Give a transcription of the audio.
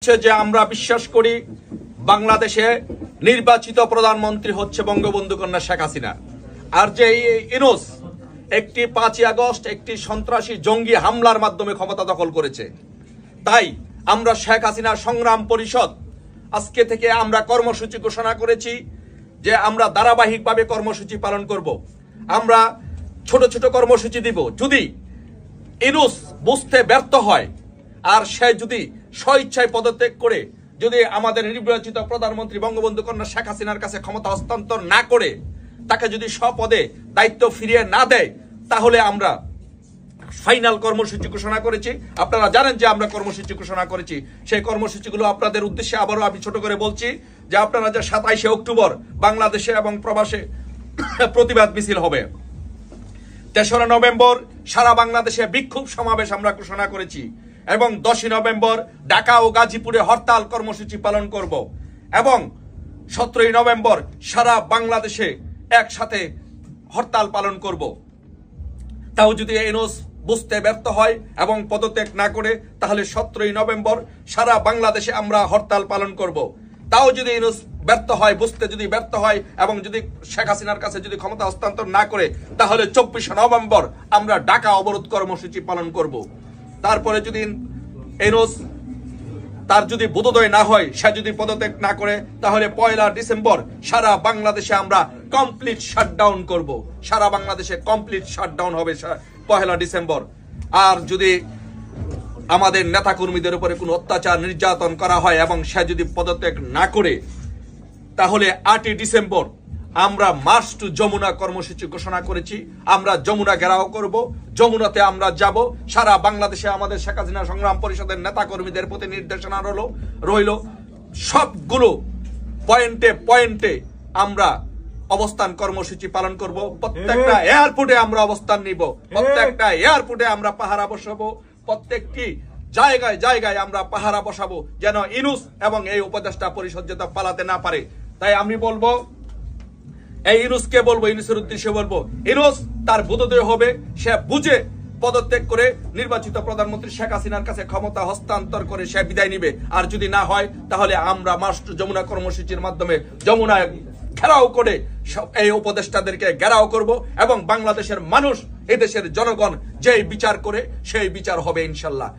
যে আমরা বিশ্বাস করি বাংলাদেশে নির্বাচিত প্রধানমন্ত্রী হচ্ছে বঙ্গবন্ধু কন্যা শেখ হাসিনা। আর যে ইউনূস একটি 5ই আগস্ট একটি সন্ত্রাসী জঙ্গি হামলার মাধ্যমে ক্ষমতা দখল করেছে। তাই আমরা শেখ হাসিনা সংগ্রাম পরিষদ আজকে থেকে আমরা কর্মসূচি ঘোষণা করেছি যে আমরা ধারাবাহিকভাবে কর্মসূচি পালন করব। আমরা ছোট ছোট কর্মসূচি দিব। যদি ইউনূস বুঝতে ব্যর্থ হয় আর সে যদি স্বইচ্ছায় পদত্যাগ করে যদি আমাদের নির্বাচিত প্রধানমন্ত্রী বঙ্গবন্ধু কন্যা শেখ হাসিনার কাছে ক্ষমতা হস্তান্তর না করে তাকে যদি স্বপদে দায়িত্ব ফিরিয়ে না দেয়, তাহলে আমরা ফাইনাল কর্মসূচি ঘোষণা করেছি। আপনারা জানেন যে আমরা কর্মসূচি ঘোষণা করেছি। সেই কর্মসূচিগুলো আপনাদের উদ্দেশ্যে আবারও আমি ছোট করে বলছি যে আপনারা যে 27শে অক্টোবর বাংলাদেশে এবং প্রবাসে প্রতিবাদ মিছিল হবে। 3রা নভেম্বর সারা বাংলাদেশে বিক্ষোভ সমাবেশ আমরা ঘোষণা করেছি এবং 10ই নভেম্বর ঢাকা ও গাজীপুরে হরতাল কর্মসূচি পালন করব এবং 17ই নভেম্বর সারা বাংলাদেশে একসাথে হরতাল পালন করব। তাও যদি ইউনূস বুঝতে ব্যর্থ হয় এবং পদত্যাগ না করে, তাহলে 17ই নভেম্বর সারা বাংলাদেশে আমরা হরতাল পালন করব। তাও যদি ইউনূস ব্যর্থ হয়, বুঝতে যদি ব্যর্থ হয় এবং যদি শেখ হাসিনার কাছে যদি ক্ষমতা হস্তান্তর না করে, তাহলে 24শে নভেম্বর আমরা ঢাকা অবরোধ কর্মসূচি পালন করব। তারপরে যদি ইউনূস তার যদি বোধোদয় না হয়, সে যদি পদত্যাগ না করে, তাহলে 1লা ডিসেম্বর সারা বাংলাদেশে আমরা কমপ্লিট শাটডাউন করব। সারা বাংলাদেশে কমপ্লিট শাটডাউন হবে 1লা ডিসেম্বর। আর যদি আমাদের নেতাকর্মীদের উপরে কোনো অত্যাচার নির্যাতন করা হয় এবং সে যদি পদত্যাগ না করে, তাহলে 8ই ডিসেম্বর আমরা মার্চ টু যমুনা কর্মসূচি ঘোষণা করেছি। আমরা যমুনা ঘেরাও করব। যমুনাতে আমরা যাব। সারা বাংলাদেশে আমাদের শেখ হাসিনা সংগ্রাম পরিষদের নেতাকর্মীদের প্রতি নির্দেশনা রইল সবগুলো পয়েন্টে পয়েন্টে আমরা অবস্থান কর্মসূচি পালন করব। প্রত্যেকটা এয়ারপোর্টে আমরা অবস্থান নিব। প্রত্যেকটা এয়ারপোর্টে আমরা পাহারা বসাবো। প্রত্যেকটি জায়গায় জায়গায় আমরা পাহারা বসাবো, যেন ইউনূস এবং এই উপদেষ্টা পরিষদ যেন পালাতে না পারে। তাই আমি বলবো, এই ইউনূসকে বলবো, ইউনূসের উদ্দেশ্যে বলবো, ইউনূস তার বোধোদয় হবে, সে বুঝে পদত্যাগ করে নির্বাচিত প্রধানমন্ত্রী শেখ হাসিনার কাছে ক্ষমতা হস্তান্তর করে সে বিদায় নিবে। আর যদি না হয়, তাহলে আমরা মার্চ টু যমুনা কর্মসূচির মাধ্যমে যমুনা ঘেরাও করে এই উপদেষ্টাদেরকে ঘেরাও করব এবং বাংলাদেশের মানুষ, এদেশের জনগণ যেই বিচার করে সেই বিচার হবে ইনশাল্লাহ।